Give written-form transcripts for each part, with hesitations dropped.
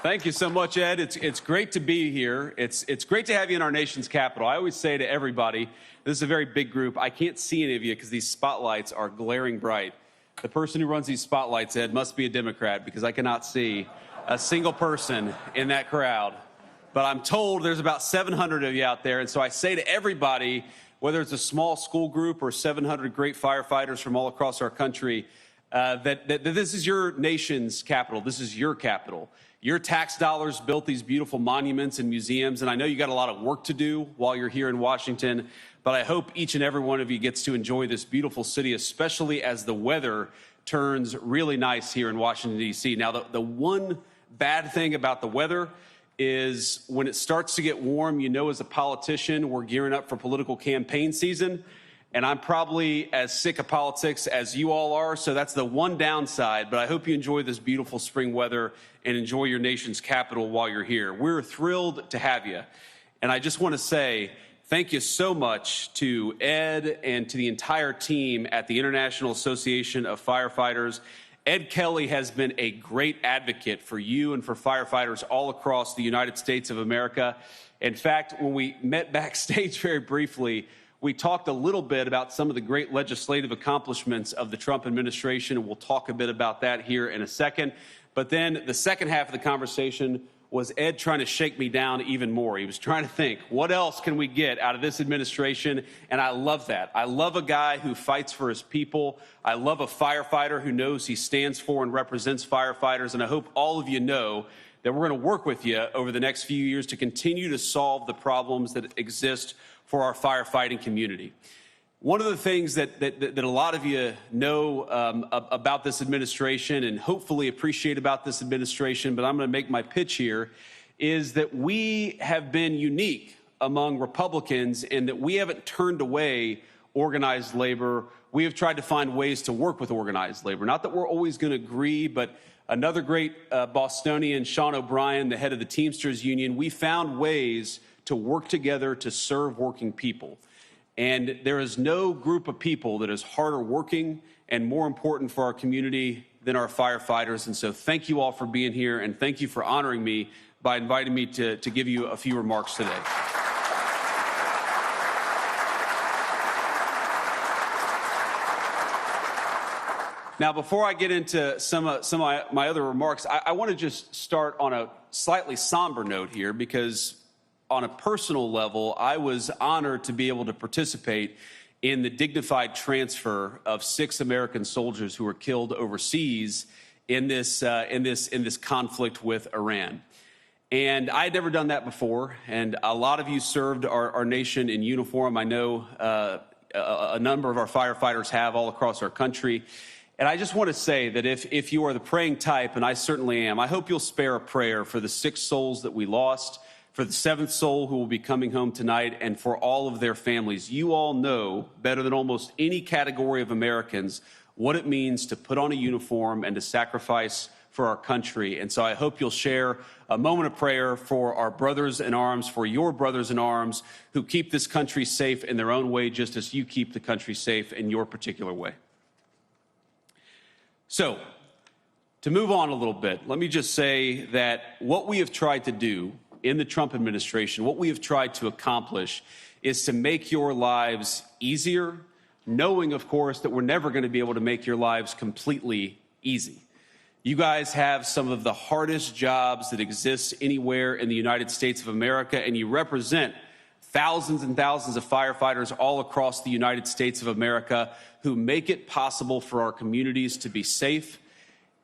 Thank you so much, Ed. It's great to be here. It's great to have you in our nation's capital. I always say to everybody, this is a very big group. I can't see any of you because these spotlights are glaring bright. The person who runs these spotlights, Ed, must be a Democrat because I cannot see a single person in that crowd. But I'm told there's about 700 of you out there. And so I say to everybody, whether it's a small school group or 700 great firefighters from all across our country, that this is your nation's capital. This is your capital. Your tax dollars built these beautiful monuments and museums, and I know you got a lot of work to do while you're here in Washington, but I hope each and every one of you gets to enjoy this beautiful city, especially as the weather turns really nice here in Washington, D.C. Now, the one bad thing about the weather is when it starts to get warm, you know, as a politician, we're gearing up for political campaign season. And I'm probably as sick of politics as you all are, so that's the one downside. But I hope you enjoy this beautiful spring weather and enjoy your nation's capital while you're here. We're thrilled to have you. And I just want to say thank you so much to Ed and to the entire team at the International Association of Firefighters. Ed Kelly has been a great advocate for you and for firefighters all across the United States of America. In fact, when we met backstage very briefly, we talked a little bit about some of the great legislative accomplishments of the Trump administration, and we'll talk a bit about that here in a second. But then the second half of the conversation was Ed trying to shake me down even more. He was trying to think, what else can we get out of this administration? And I love that. I love a guy who fights for his people. I love a firefighter who knows he stands for and represents firefighters. And I hope all of you know that we're going to work with you over the next few years to continue to solve the problems that exist for our firefighting community. One of the things that a lot of you know about this administration and hopefully appreciate about this administration, but I'm going to make my pitch here, is that we have been unique among Republicans in that we haven't turned away organized labor. We have tried to find ways to work with organized labor. Not that we're always going to agree, but another great Bostonian, Sean O'Brien, the head of the Teamsters Union, we found ways to work together to serve working people. And there is no group of people that is harder working and more important for our community than our firefighters. And so thank you all for being here, and thank you for honoring me by inviting me to give you a few remarks today. Now, before I get into some of my other remarks, I want to just start on a slightly somber note here, because on a personal level, I was honored to be able to participate in the dignified transfer of 6 American soldiers who were killed overseas in this conflict with Iran. And I had never done that before, and a lot of you served our nation in uniform. I know a number of our firefighters have all across our country. And I just want to say that if you are the praying type, and I certainly am, I hope you'll spare a prayer for the 6 souls that we lost, for the 7th soul who will be coming home tonight, and for all of their families. You all know better than almost any category of Americans what it means to put on a uniform and to sacrifice for our country. And so I hope you'll share a moment of prayer for our brothers in arms, for your brothers in arms who keep this country safe in their own way, just as you keep the country safe in your particular way. So, to move on a little bit, let me just say that what we have tried to do in the Trump administration, what we have tried to accomplish is to make your lives easier, knowing, of course, that we're never going to be able to make your lives completely easy. You guys have some of the hardest jobs that exist anywhere in the United States of America, and you represent thousands and thousands of firefighters all across the United States of America who make it possible for our communities to be safe,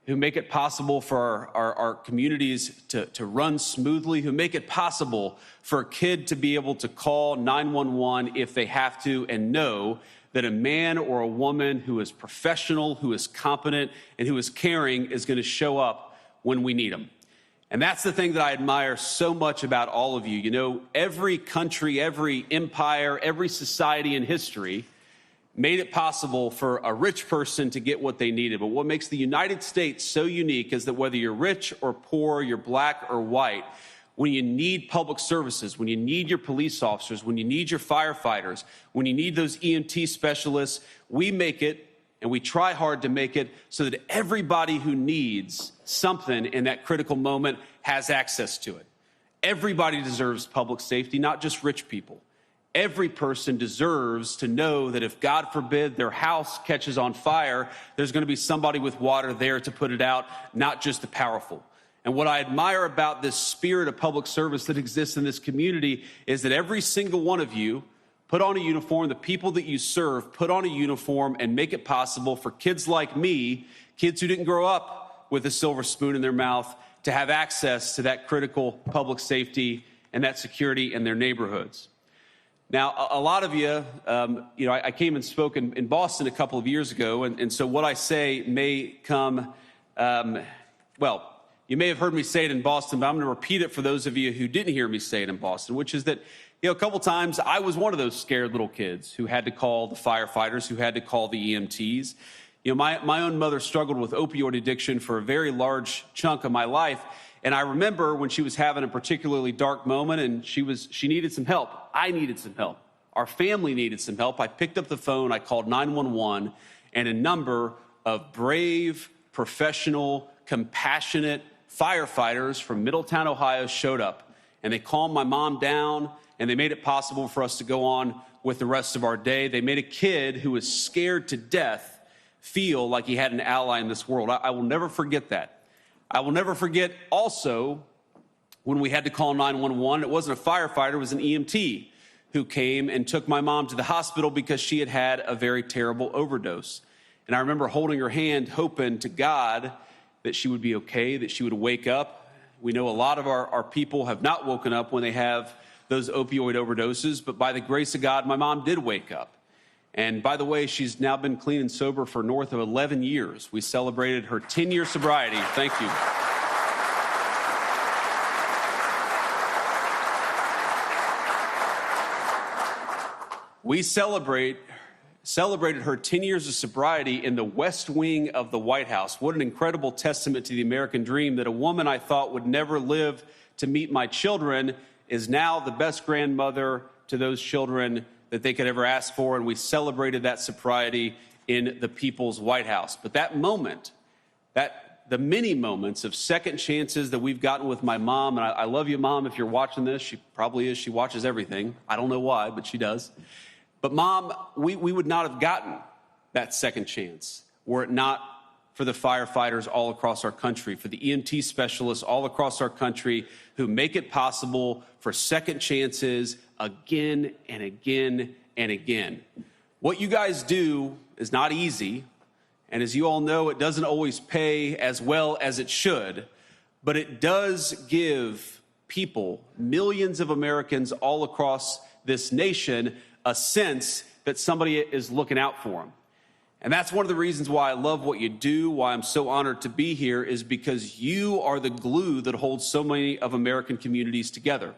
who make it possible for our communities to run smoothly, who make it possible for a kid to be able to call 911 if they have to and know that a man or a woman who is professional, who is competent, and who is caring is going to show up when we need them. And that's the thing that I admire so much about all of you. You know, every country, every empire, every society in history made it possible for a rich person to get what they needed. But what makes the United States so unique is that whether you're rich or poor, you're black or white, when you need public services, when you need your police officers, when you need your firefighters, when you need those EMT specialists, we make it and we try hard to make it so that everybody who needs something in that critical moment has access to it. Everybody deserves public safety, not just rich people. Every person deserves to know that if, God forbid, their house catches on fire, there's going to be somebody with water there to put it out, not just the powerful. And what I admire about this spirit of public service that exists in this community is that every single one of you put on a uniform, the people that you serve put on a uniform and make it possible for kids like me, kids who didn't grow up with a silver spoon in their mouth, to have access to that critical public safety and that security in their neighborhoods. Now, a lot of you, I came and spoke in Boston a couple of years ago, and so what I say may come, you may have heard me say it in Boston, but I'm going to repeat it for those of you who didn't hear me say it in Boston, which is that, a couple times I was one of those scared little kids who had to call the firefighters, who had to call the EMTs. My own mother struggled with opioid addiction for a very large chunk of my life. And I remember when she was having a particularly dark moment and she needed some help. I needed some help. Our family needed some help. I picked up the phone, I called 911, and a number of brave, professional, compassionate firefighters from Middletown, Ohio showed up. And they calmed my mom down, and they made it possible for us to go on with the rest of our day. They made a kid who was scared to death feel like he had an ally in this world. I will never forget that. I will never forget also when we had to call 911, it wasn't a firefighter, it was an EMT who came and took my mom to the hospital because she had had a very terrible overdose. And I remember holding her hand, hoping to God that she would be okay, that she would wake up. We know a lot of our people have not woken up when they have those opioid overdoses, but by the grace of God, my mom did wake up. And by the way, she's now been clean and sober for north of 11 years. We celebrated her 10-year sobriety. Thank you. We celebrated her 10 years of sobriety in the West Wing of the White House. What an incredible testament to the American dream that a woman I thought would never live to meet my children is now the best grandmother to those children that they could ever ask for, and we celebrated that sobriety in the People's White House. But that moment, the many moments of second chances that we've gotten with my mom, and I love you, Mom, if you're watching this. She probably is. She watches everything. I don't know why, but she does. But Mom, we would not have gotten that second chance were it not for the firefighters all across our country, for the EMT specialists all across our country who make it possible for second chances again and again and again. What you guys do is not easy, and as you all know, it doesn't always pay as well as it should, but it does give people, millions of Americans all across this nation, a sense that somebody is looking out for them. And that's one of the reasons why I love what you do, why I'm so honored to be here, is because you are the glue that holds so many of American communities together.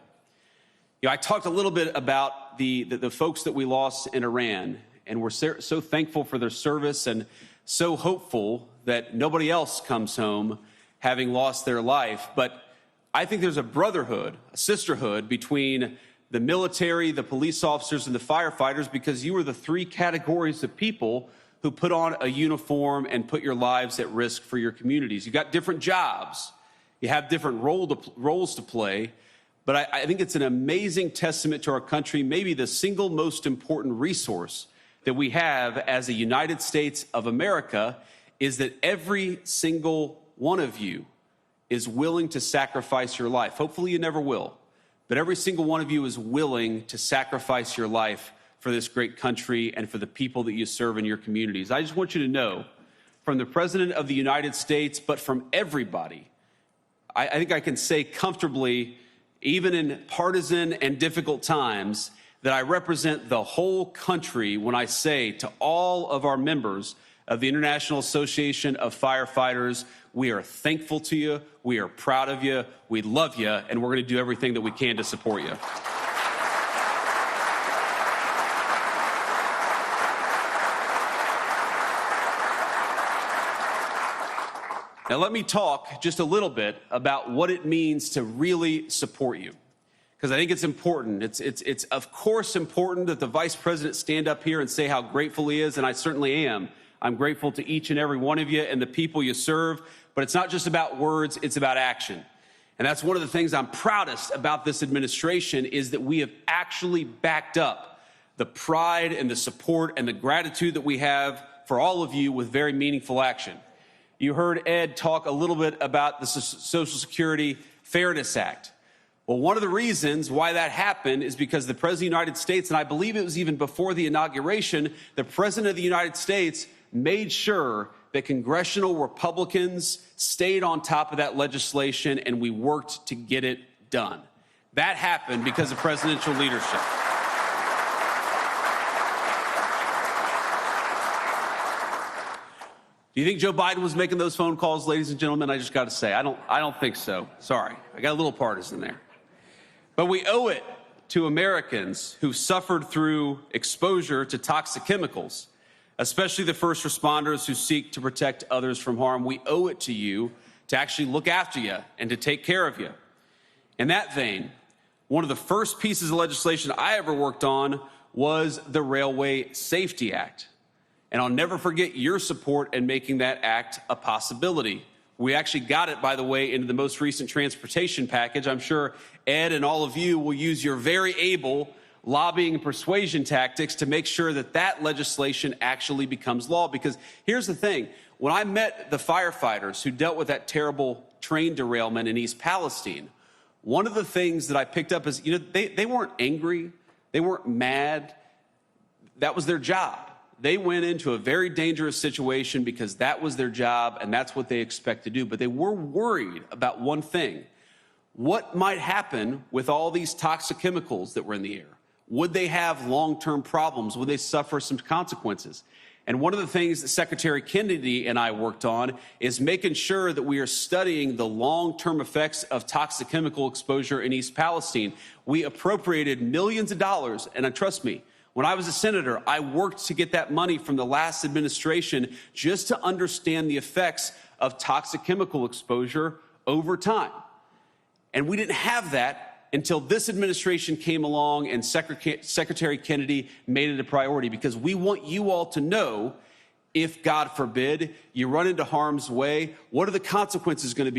I talked a little bit about the folks that we lost in Iran, and we're so thankful for their service and so hopeful that nobody else comes home having lost their life. But I think there's a brotherhood, a sisterhood between the military, the police officers, and the firefighters, because you are the three categories of people who put on a uniform and put your lives at risk for your communities. You got different jobs. You have different roles to play. But I think it's an amazing testament to our country, maybe the single most important resource that we have as a United States of America, is that every single one of you is willing to sacrifice your life. Hopefully you never will. But every single one of you is willing to sacrifice your life for this great country and for the people that you serve in your communities. I just want you to know, from the President of the United States, but from everybody, I think I can say comfortably, even in partisan and difficult times, that I represent the whole country when I say to all of our members of the International Association of Firefighters, we are thankful to you, we are proud of you, we love you, and we're going to do everything that we can to support you. Now, let me talk just a little bit about what it means to really support you, because I think it's important. It's of course important that the Vice President stand up here and say how grateful he is, and I certainly am. I'm grateful to each and every one of you and the people you serve. But it's not just about words, it's about action. And that's one of the things I'm proudest about this administration is that we have actually backed up the pride and the support and the gratitude that we have for all of you with very meaningful action. You heard Ed talk a little bit about the Social Security Fairness Act. Well, one of the reasons why that happened is because the President of the United States, and I believe it was even before the inauguration, the President of the United States made sure that congressional Republicans stayed on top of that legislation, and we worked to get it done. That happened because of presidential leadership. Do you think Joe Biden was making those phone calls, ladies and gentlemen? I just got to say, I don't think so. Sorry, I got a little partisan there. But we owe it to Americans who suffered through exposure to toxic chemicals, especially the first responders who seek to protect others from harm. We owe it to you to actually look after you and to take care of you. In that vein, one of the first pieces of legislation I ever worked on was the Railway Safety Act. And I'll never forget your support in making that act a possibility. We actually got it, by the way, into the most recent transportation package. I'm sure Ed and all of you will use your very able lobbying and persuasion tactics to make sure that that legislation actually becomes law. Because here's the thing. When I met the firefighters who dealt with that terrible train derailment in East Palestine, one of the things that I picked up is, they weren't angry. They weren't mad. That was their job. They went into a very dangerous situation because that was their job and that's what they expect to do. But they were worried about one thing. What might happen with all these toxic chemicals that were in the air? Would they have long-term problems? Would they suffer some consequences? And one of the things that Secretary Kennedy and I worked on is making sure that we are studying the long-term effects of toxic chemical exposure in East Palestine. We appropriated millions of dollars, and trust me, when I was a senator, I worked to get that money from the last administration just to understand the effects of toxic chemical exposure over time. And we didn't have that until this administration came along and Secretary Kennedy made it a priority, because we want you all to know, if God forbid you run into harm's way, what are the consequences going to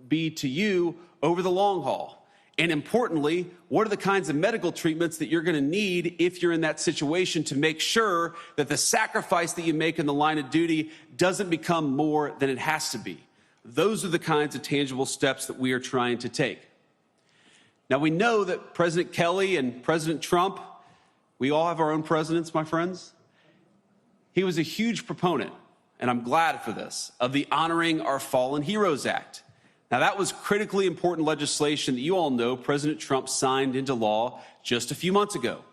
be to you over the long haul? And importantly, what are the kinds of medical treatments that you're going to need if you're in that situation to make sure that the sacrifice that you make in the line of duty doesn't become more than it has to be? Those are the kinds of tangible steps that we are trying to take. Now, we know that President Kelly and President Trump, we all have our own presidents, my friends. He was a huge proponent, and I'm glad for this, of the Honoring Our Fallen Heroes Act. Now, that was critically important legislation that you all know President Trump signed into law just a few months ago.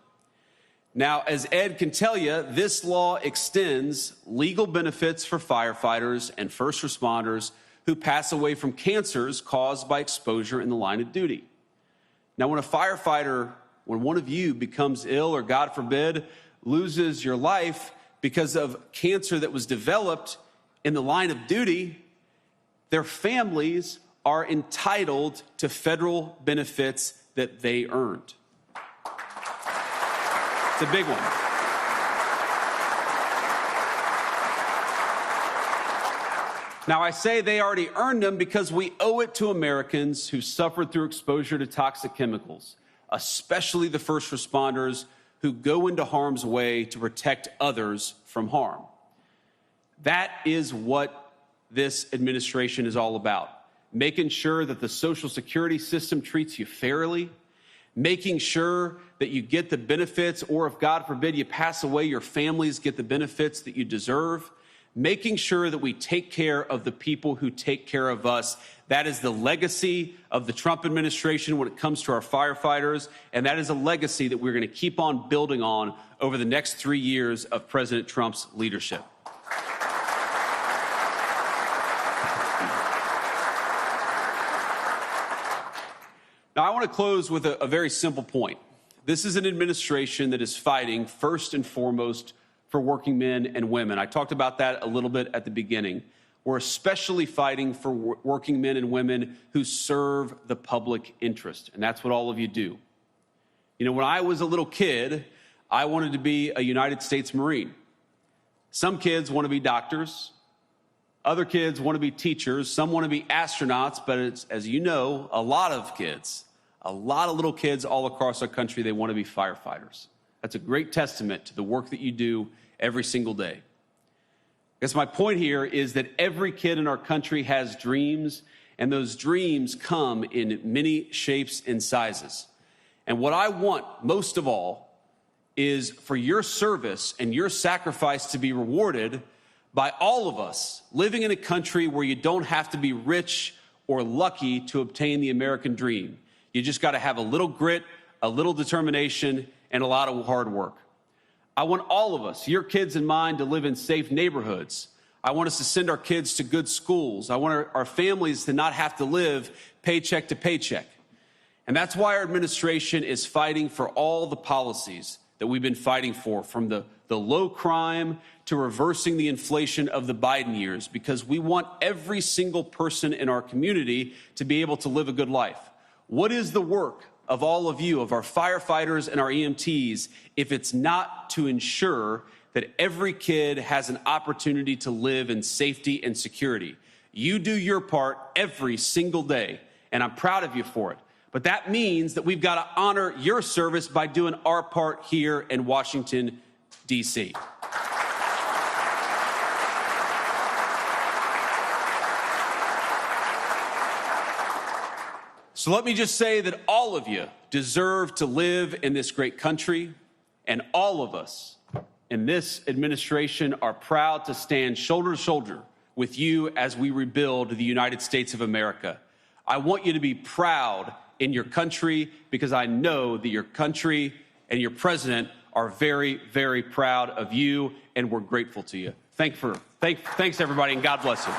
Now, as Ed can tell you, this law extends legal benefits for firefighters and first responders who pass away from cancers caused by exposure in the line of duty. Now, when one of you becomes ill or, God forbid, loses your life because of cancer that was developed in the line of duty, their families are entitled to federal benefits that they earned. It's a big one. Now, I say they already earned them because we owe it to Americans who suffered through exposure to toxic chemicals, especially the first responders who go into harm's way to protect others from harm. That is what this administration is all about. Making sure that the Social Security system treats you fairly, making sure that you get the benefits, or if God forbid you pass away, your families get the benefits that you deserve, making sure that we take care of the people who take care of us. That is the legacy of the Trump administration when it comes to our firefighters, and that is a legacy that we're going to keep on building on over the next 3 years of President Trump's leadership. Now, I want to close with a very simple point. This is an administration that is fighting first and foremost for working men and women. I talked about that a little bit at the beginning. We're especially fighting for working men and women who serve the public interest, and that's what all of you do. When I was a little kid, I wanted to be a United States Marine. Some kids want to be doctors. Other kids want to be teachers. Some want to be astronauts, but it's, as you know, a lot of little kids all across our country, they want to be firefighters. That's a great testament to the work that you do every single day. I guess my point here is that every kid in our country has dreams, and those dreams come in many shapes and sizes. And what I want most of all is for your service and your sacrifice to be rewarded by all of us living in a country where you don't have to be rich or lucky to obtain the American dream. You just got to have a little grit, a little determination, and a lot of hard work. I want all of us, your kids and mine, to live in safe neighborhoods. I want us to send our kids to good schools. I want our families to not have to live paycheck to paycheck. And that's why our administration is fighting for all the policies that we've been fighting for, from the low crime to reversing the inflation of the Biden years, because we want every single person in our community to be able to live a good life. What is the work of all of you, of our firefighters and our EMTs, if it's not to ensure that every kid has an opportunity to live in safety and security? You do your part every single day, and I'm proud of you for it. But that means that we've got to honor your service by doing our part here in Washington, D.C. So let me just say that all of you deserve to live in this great country, and all of us in this administration are proud to stand shoulder to shoulder with you as we rebuild the United States of America. I want you to be proud in your country, because I know that your country and your president are very, very proud of you, and we're grateful to you. Thanks, everybody, and God bless you.